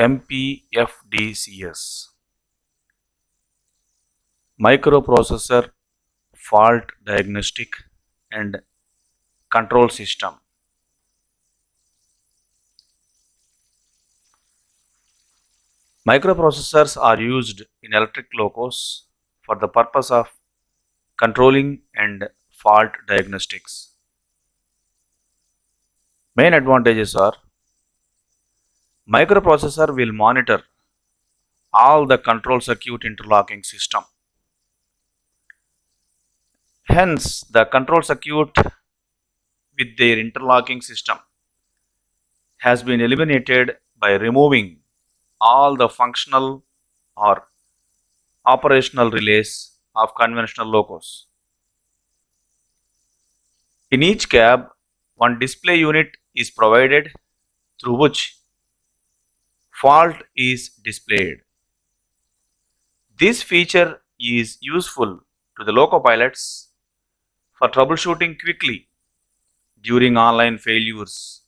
MPFDCS, Microprocessor Fault Diagnostic and Control System. Microprocessors are used in electric locos for the purpose of controlling and fault diagnostics. Main advantages are microprocessor will monitor all the control circuit interlocking system. Hence, the control circuit with their interlocking system has been eliminated by removing all the functional or operational relays of conventional locos. In each cab, one display unit is provided through which fault is displayed. This feature is useful to the loco pilots for troubleshooting quickly during online failures.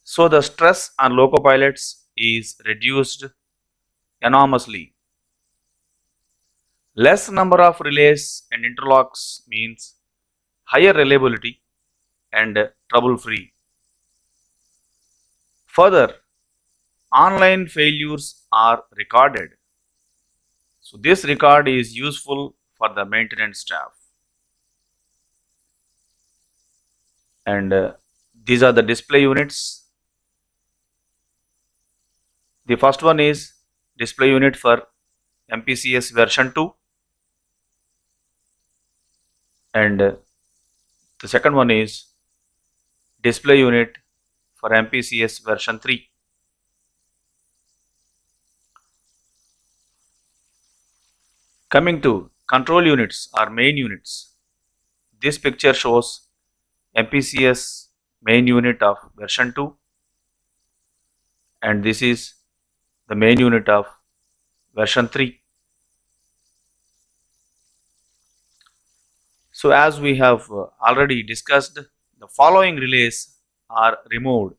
So the stress on loco pilots is reduced enormously. Less number of relays and interlocks means higher reliability and trouble-free. Further, online failures are recorded. So this record is useful for the maintenance staff. And these are the display units. The first one is display unit for MPCS version 2, and the second one is display unit for MPCS version 3. Coming to control units or main units, this picture shows MPCS main unit of version 2, and this is the main unit of version 3. So as we have already discussed, the following relays are removed,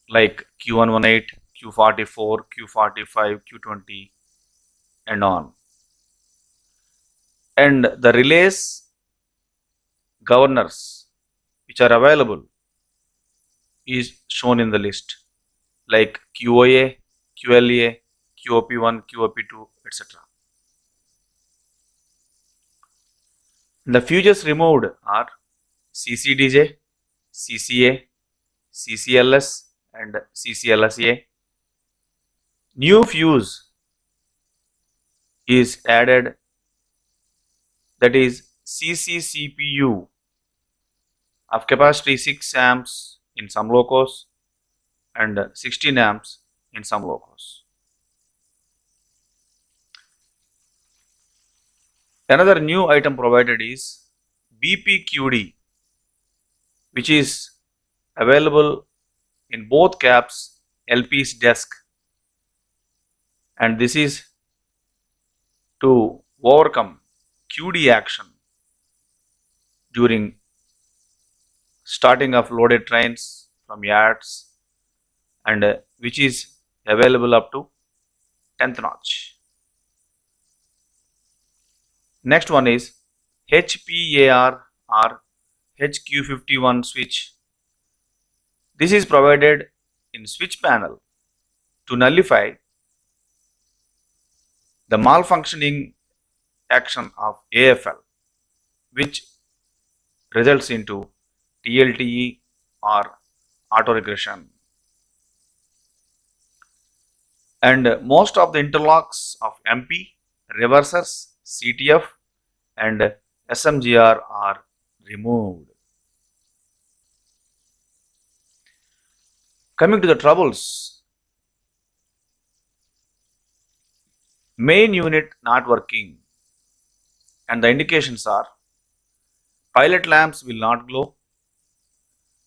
like Q118, Q44, Q45, Q20 and on. And the relays governors which are available is shown in the list, like QOA, QLA, QOP1, QOP2, etc. The fuses removed are CCDJ, CCA, CCLS and CCLSA. New fuse is added, that is CCCPU of capacity 6 amps in some locos and 16 amps in some locos. Another new item provided is BPQD, which is available in both cabs LP's desk, and this is to overcome QD action during starting of loaded trains from yards, and which is available up to 10th notch. Next one is HPAR or HQ51 switch. This is provided in switch panel to nullify the malfunctioning action of AFL, which results into TLTE or auto regression. And most of the interlocks of MP, reversers, CTF and SMGR are removed. Coming to the troubles, main unit not working, and the indications are pilot lamps will not glow,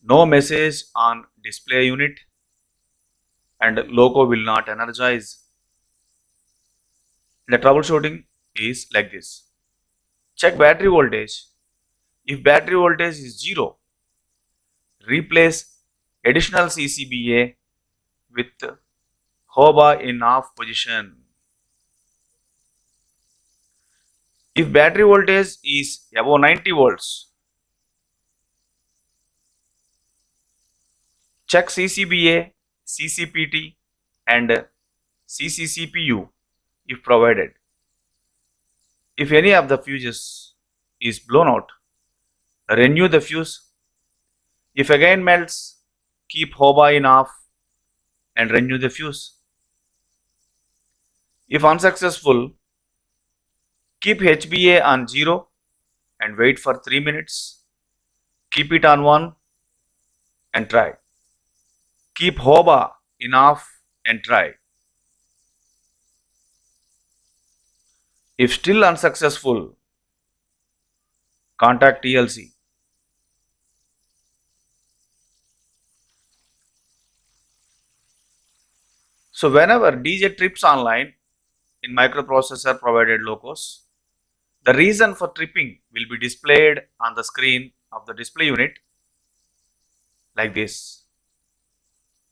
no message on display unit, and loco will not energize. The troubleshooting is like this. Check battery voltage. If battery voltage is 0, replace additional CCBA with HOBA in off position. If battery voltage is above 90 volts, check CCBA, CCPT and CCCPU if provided. If any of the fuses is blown out, renew the fuse. If again melts, keep HOBA in off and renew the fuse. If unsuccessful, keep HBA on 0 and wait for 3 minutes. Keep it on 1 and try. Keep HOBA in off and try. If still unsuccessful, contact TLC. So whenever DJ trips online in microprocessor provided locos, the reason for tripping will be displayed on the screen of the display unit like this.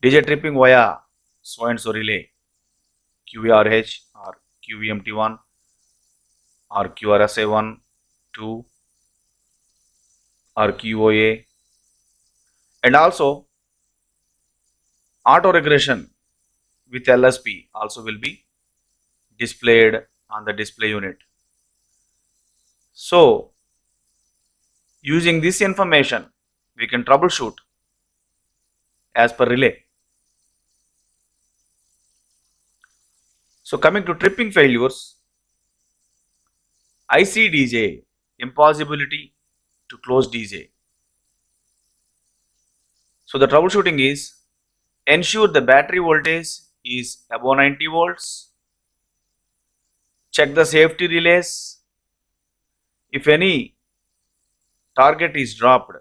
DJ tripping via so and so relay, QVRH or QVMT1 or QRSA1, 2 or QOA, and also auto regression with LSP also will be displayed on the display unit. So using this information we can troubleshoot as per relay. So coming to tripping failures, IC DJ, impossibility to close DJ. So the troubleshooting is ensure the battery voltage is above 90 volts. Check the safety relays. If any target is dropped,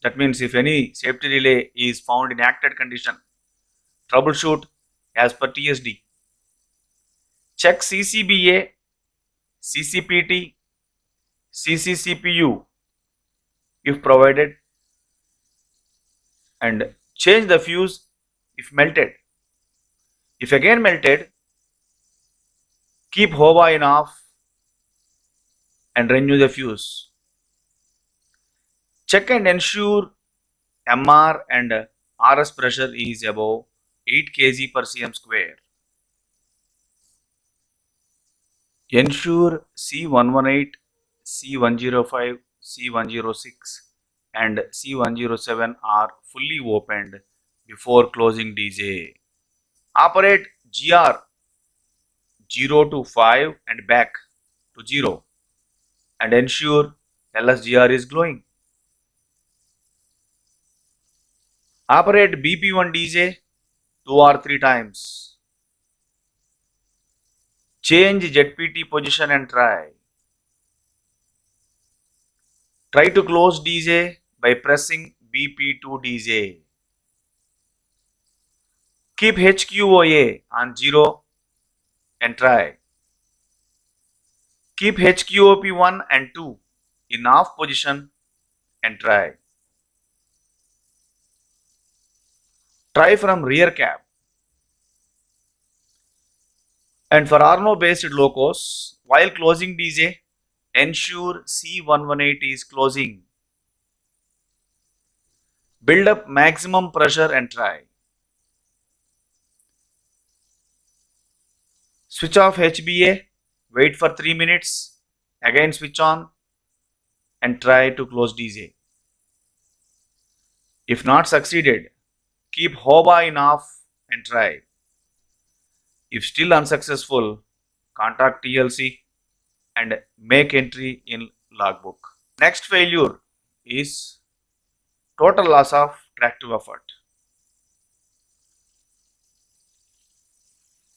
that means if any safety relay is found in acted condition, troubleshoot as per TSD. Check CCBA, CCPT, CCCPU if provided and change the fuse if melted. If again melted, keep HOBA in off and renew the fuse. Check and ensure MR and RS pressure is above 8 kg per cm square. Ensure C118, C105, C106 and C107 are fully opened before closing DJ. Operate GR 0 to 5 and back to 0 and ensure LSGR is glowing. Operate BP1 DJ 2 or 3 times. Change ZPT position and try. Try to close DJ by pressing BP2 DJ. Keep HQOA on 0 and try. Keep HQOP1 and 2 in off position and try. Try from rear cab. And for Arno based locos, while closing DJ, ensure C118 is closing. Build up maximum pressure and try. Switch off HBA, wait for 3 minutes, again switch on and try to close DJ. If not succeeded, keep HOBA in off and try. If still unsuccessful, contact TLC and make entry in logbook. Next failure is total loss of tractive effort.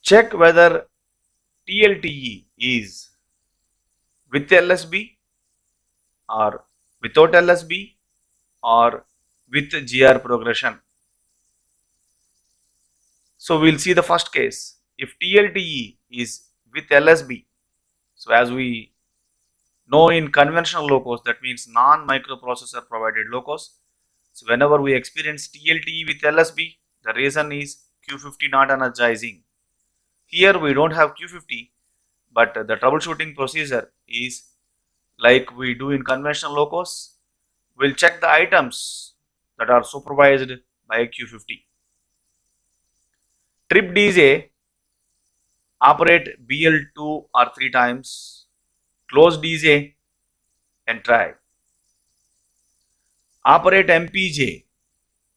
Check whether TLTE is with LSB or without LSB or with GR progression. So we'll see the first case. If TLTE is with LSB, so as we know in conventional locos, that means non-microprocessor provided locos, So whenever we experience TLTE with LSB, the reason is Q50 not energizing. Here we don't have Q50, but the troubleshooting procedure is like we do in conventional locos. We'll check the items that are supervised by Q50. Trip DJ, operate BL2 or 3 times, close DJ and try. Operate MPJ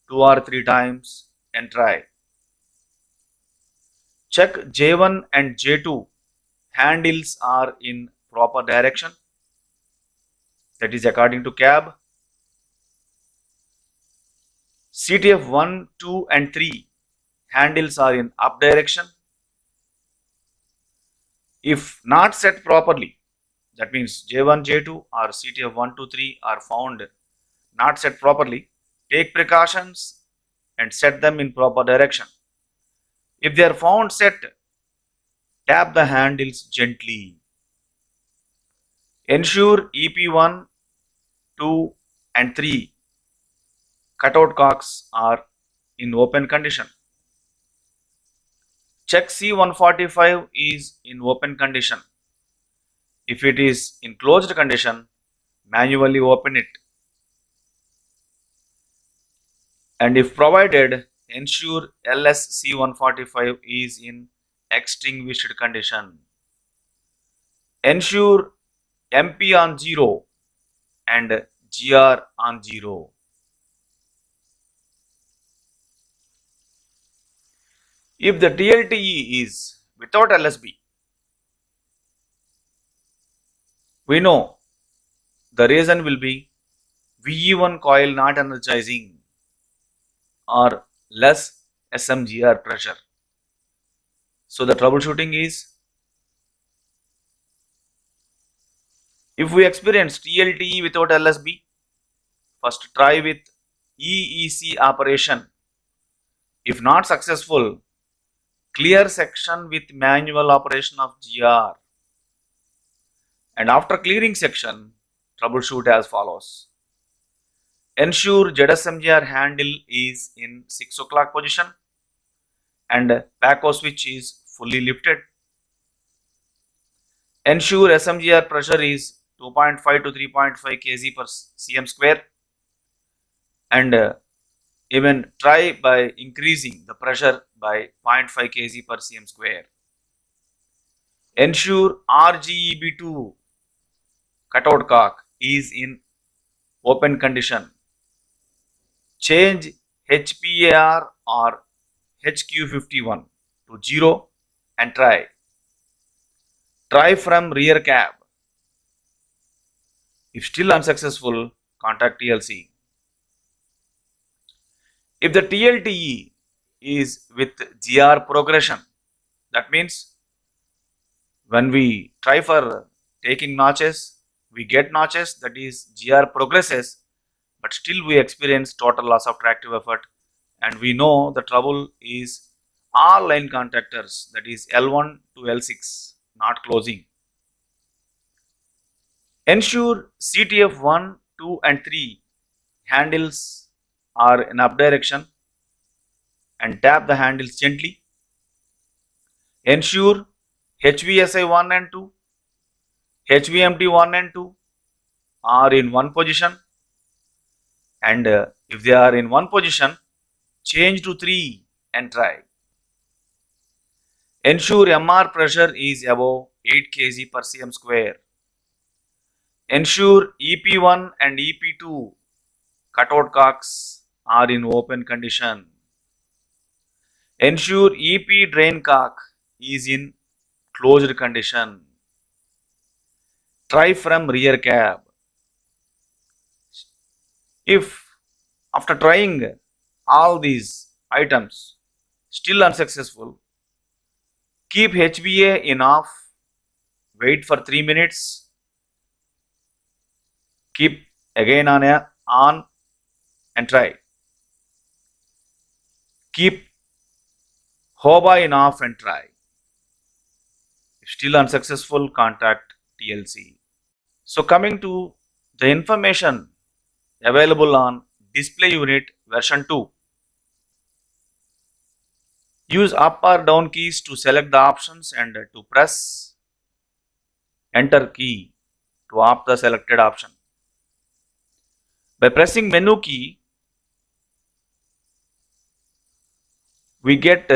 2 or 3 times and try. Check J1 and J2 handles are in proper direction, that is according to cab. CTF 1, 2 and 3 handles are in up direction. If not set properly, that means J1, J2 or CTF 1, 2, 3 are found not set properly, take precautions and set them in proper direction. If they are found set, tap the handles gently. Ensure EP1, 2 and 3 cutout cocks are in open condition. Check C145 is in open condition. If it is in closed condition, manually open it. And if provided, ensure LSC145 is in extinguished condition. Ensure MP on 0 and GR on 0. If the TLTE is without LSB, we know the reason will be VE1 coil not energizing or less SMGR pressure. So the troubleshooting is, if we experience TLTE without LSB, first try with EEC operation. If not successful, clear section with manual operation of GR. And after clearing section, troubleshoot as follows. Ensure ZSMGR handle is in 6 o'clock position and PACO switch is fully lifted. Ensure SMGR pressure is 2.5 to 3.5 kg per cm square, and even try by increasing the pressure by 0.5 kg per cm square. Ensure RGEB2 cutout cock is in open condition. Change HPAR or HQ51 to 0 and try. Try from rear cab. If still unsuccessful, contact TLC. If the TLTE is with GR progression, that means when we try for taking notches, we get notches, that is GR progresses, but still we experience total loss of tractive effort, and we know the trouble is all line contactors, that is L1 to L6 not closing. Ensure CTF 1, 2 and 3 handles are in up direction and tap the handles gently. Ensure HVSI 1 and 2, HVMT 1 and 2 are in one position, and if they are in one position, change to 3 and try. Ensure MR pressure is above 8 kg per cm square. Ensure EP1 and EP2 cutout cocks are in open condition. Ensure EP drain cock is in closed condition. Try from rear cab. If after trying all these items still unsuccessful, keep HBA in off, wait for 3 minutes, keep again on and try. Keep HOBA in off and try. If still unsuccessful, contact TLC. So coming to the information available on display unit version 2. Use up or down keys to select the options and to press enter key to opt the selected option. By pressing menu key, we get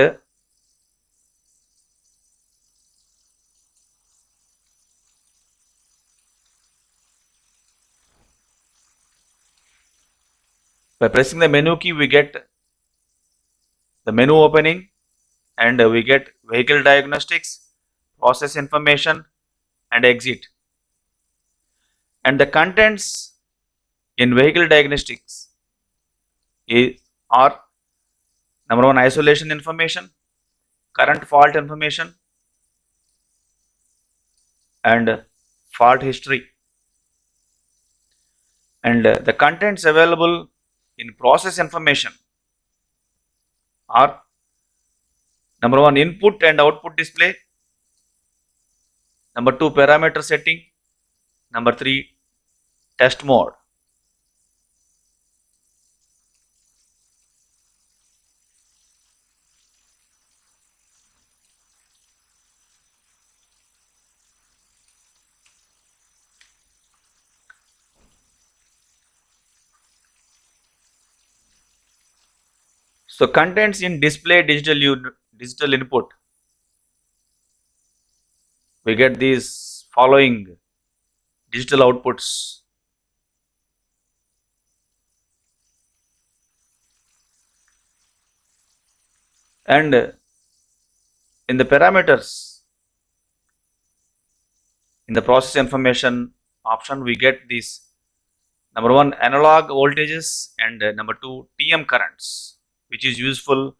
by pressing the menu key we get the menu opening, and we get vehicle diagnostics, process information, and exit. And the contents in vehicle diagnostics are number one, isolation information, current fault information, and fault history. And the contents available in process information are number one, input and output display, number two, parameter setting, number three, test mode. So contents in display digital input, we get these following digital outputs. And in the parameters, in the process information option, we get these number one, analog voltages, and number two, TM currents, which is useful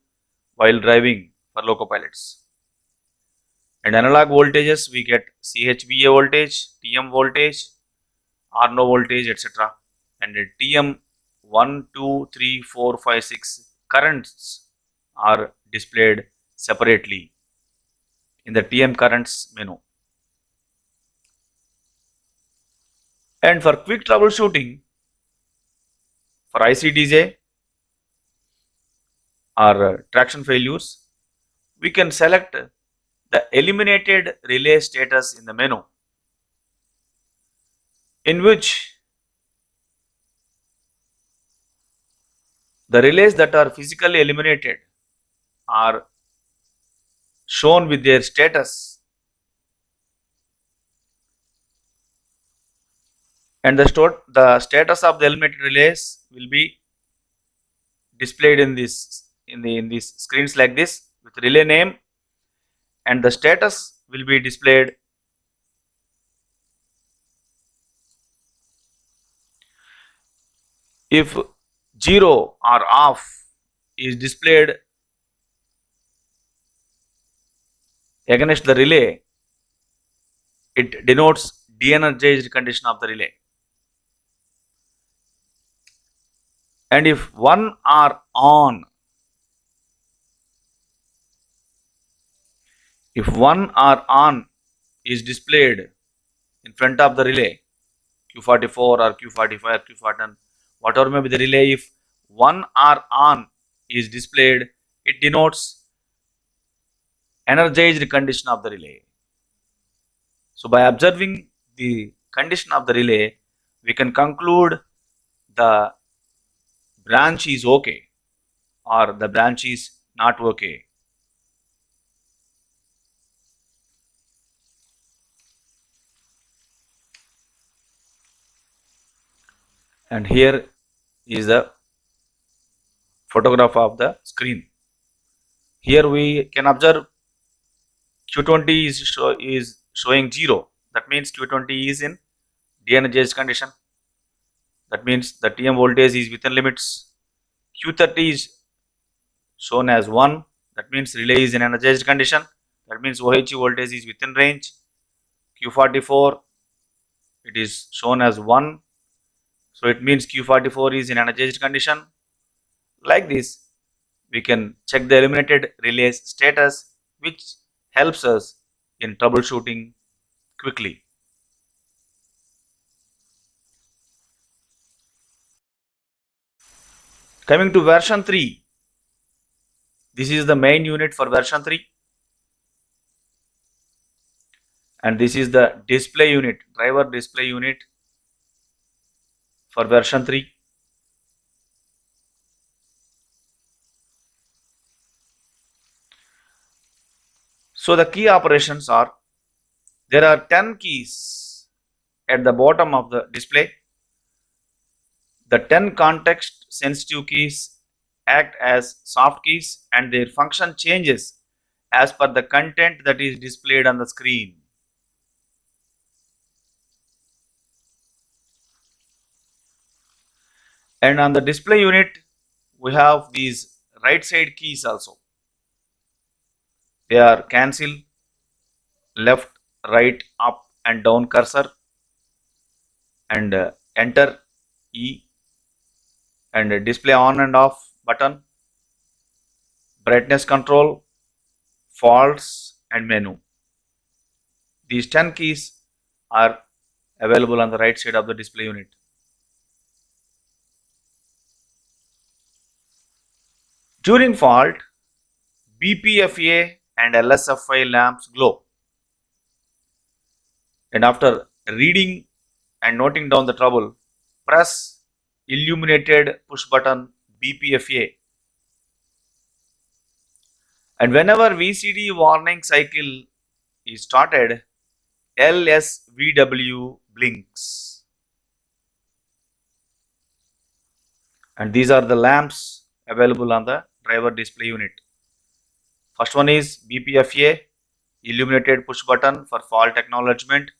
while driving for loco pilots. And analog voltages, we get CHVA voltage, TM voltage, Arno voltage, etc. And TM 1, 2, 3, 4, 5, 6 currents are displayed separately in the TM currents menu. And for quick troubleshooting for ICDJ or traction failures, we can select the eliminated relay status in the menu, in which the relays that are physically eliminated are shown with their status, and the status of the eliminated relays will be displayed in these screens like this, with relay name, and the status will be displayed if 0 or off is displayed against the relay. It denotes de-energized condition of the relay. And if 1 or on, if 1 or on is displayed in front of the relay, Q44 or Q45 or Q41, whatever may be the relay, if 1 or on is displayed, it denotes energized condition of the relay. So by observing the condition of the relay, we can conclude the branch is okay or the branch is not okay. And here is the photograph of the screen. Here we can observe Q20 is showing 0. That means Q20 is in de-energized condition. That means the TM voltage is within limits. Q30 is shown as 1. That means relay is in energized condition. That means OHE voltage is within range. Q44, it is shown as 1. So it means Q44 is in energized condition. Like this, we can check the eliminated relay's status, which helps us in troubleshooting quickly. Coming to version 3, this is the main unit for version 3, and this is the display unit, driver display unit for version 3. So the key operations are, there are 10 keys at the bottom of the display. The 10 context sensitive keys act as soft keys and their function changes as per the content that is displayed on the screen. And on the display unit, we have these right side keys also. They are cancel, left, right, up and down cursor, and enter E, and display on and off button, brightness control, false and menu. These 10 keys are available on the right side of the display unit. During fault, BPFA and LSFI lamps glow. And after reading and noting down the trouble, press illuminated push button BPFA. And whenever VCD warning cycle is started, LSVW blinks. And these are the lamps available on the driver display unit. First one is BPFA, illuminated push button for fault acknowledgement,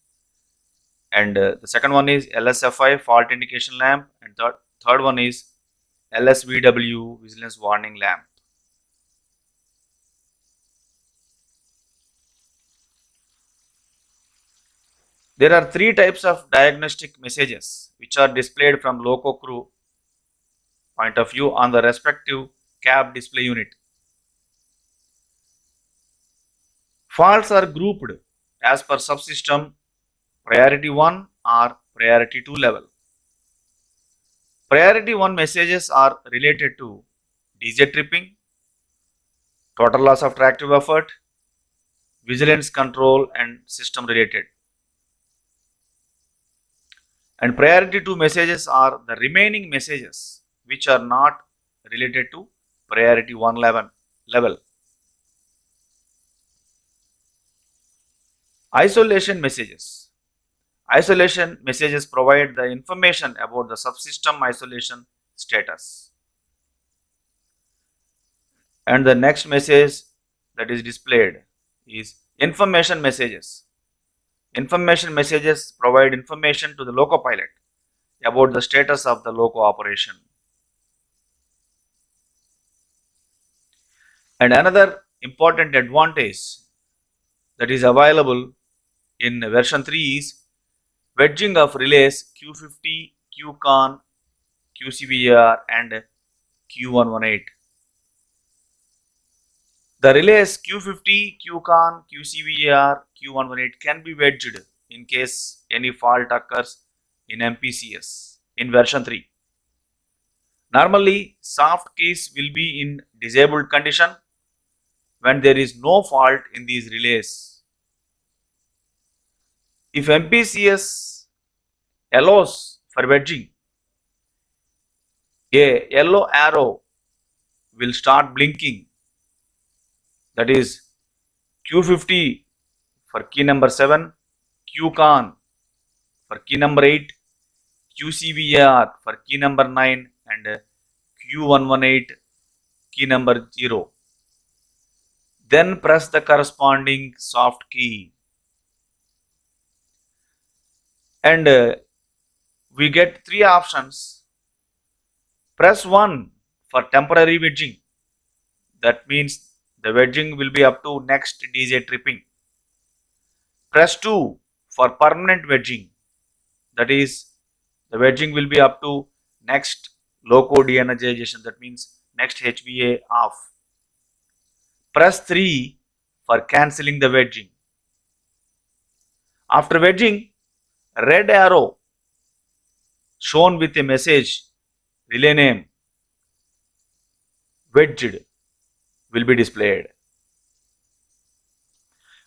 and the second one is LSFI, fault indication lamp, and third one is LSVW, vigilance warning lamp. There are three types of diagnostic messages which are displayed from loco crew point of view on the respective cab display unit. Faults are grouped as per subsystem priority 1 or priority 2 level. Priority 1 messages are related to DJ tripping, total loss of tractive effort, vigilance control and system related. And priority 2 messages are the remaining messages which are not related to priority 1 level. Isolation messages. Isolation messages provide the information about the subsystem isolation status. And the next message that is displayed is information messages. Information messages provide information to the loco pilot about the status of the loco operation. And another important advantage that is available in version 3 is wedging of relays Q50, QCon, QCVR and Q118. The relays Q50, QCon, QCVR, Q118 can be wedged in case any fault occurs in MPCS in version 3. Normally, soft keys will be in disabled condition when there is no fault in these relays. If MPCS allows for wedging, a yellow arrow will start blinking, that is Q50 for key number 7, QCon for key number 8, QCVR for key number 9 and Q118 key number 0. Then press the corresponding soft key. And we get three options. Press 1 for temporary wedging. That means the wedging will be up to next DJ tripping. Press 2 for permanent wedging. That is, the wedging will be up to next loco de-energization. That means next HVA off. Press 3 for cancelling the wedging. After wedging, red arrow shown with a message relay name wedged will be displayed.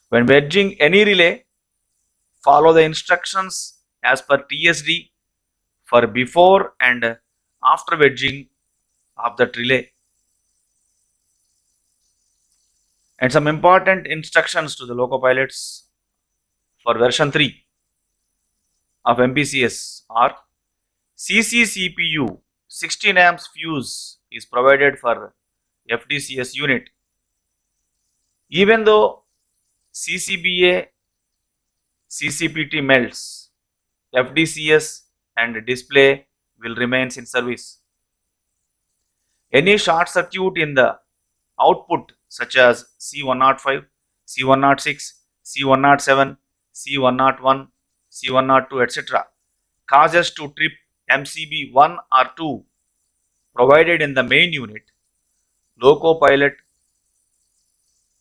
When wedging any relay, follow the instructions as per TSD for before and after wedging of that relay. And some important instructions to the loco pilots for version 3 of MPCS are: CCCPU 16 amps fuse is provided for FDCS unit. Even though CCBA CCPT melts, FDCS and display will remain in service. Any short circuit in the output such as C105, C106, C107, C101, C102, etc. causes to trip MCB 1 or 2 provided in the main unit. Loco pilot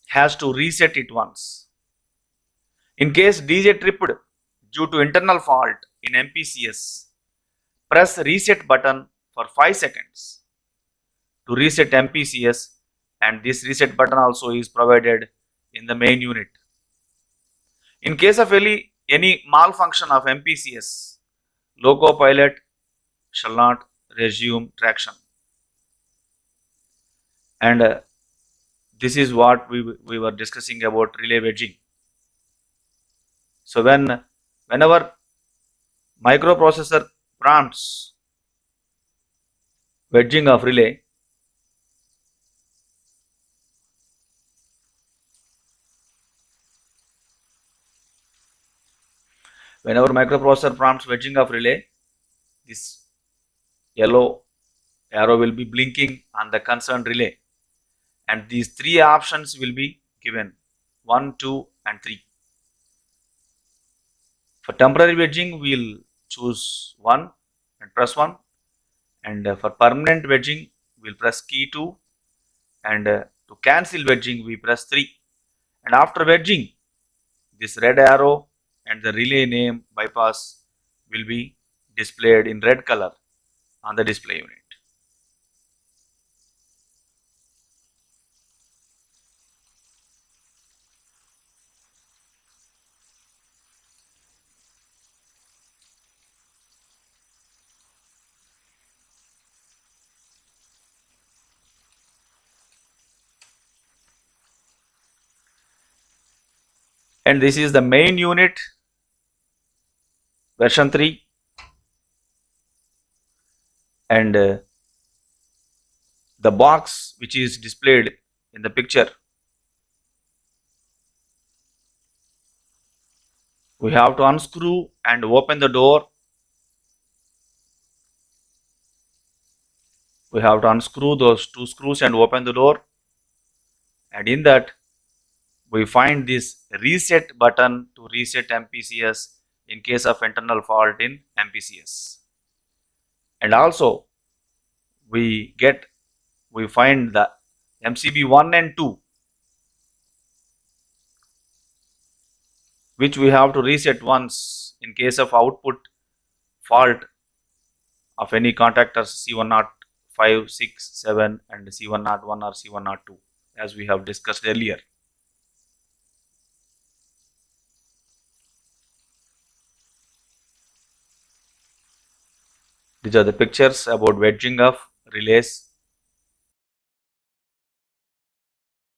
has to reset it once. In case DJ tripped due to internal fault in MPCS, press reset button for 5 seconds to reset MPCS, and this reset button also is provided in the main unit. In case of any malfunction of MPCS, loco pilot shall not resume traction. And this is what we were discussing about relay wedging. So whenever microprocessor prompts wedging of relay, this yellow arrow will be blinking on the concerned relay, and these 3 options will be given: 1, 2 and 3. For temporary wedging, we'll choose 1 and press 1, and for permanent wedging, we'll press key 2, and to cancel wedging, we press 3. And after wedging, this red arrow and the relay name bypass will be displayed in red color on the display unit. And this is the main unit version 3, and the box which is displayed in the picture, we have to unscrew and open the door. We have to unscrew those 2 screws and open the door, and in that we find this reset button to reset MPCS in case of internal fault in MPCS. And also we find the MCB 1 and 2, which we have to reset once in case of output fault of any contactors C105, 6, 7 and C101 or C102, as we have discussed earlier. These are the pictures about wedging of relays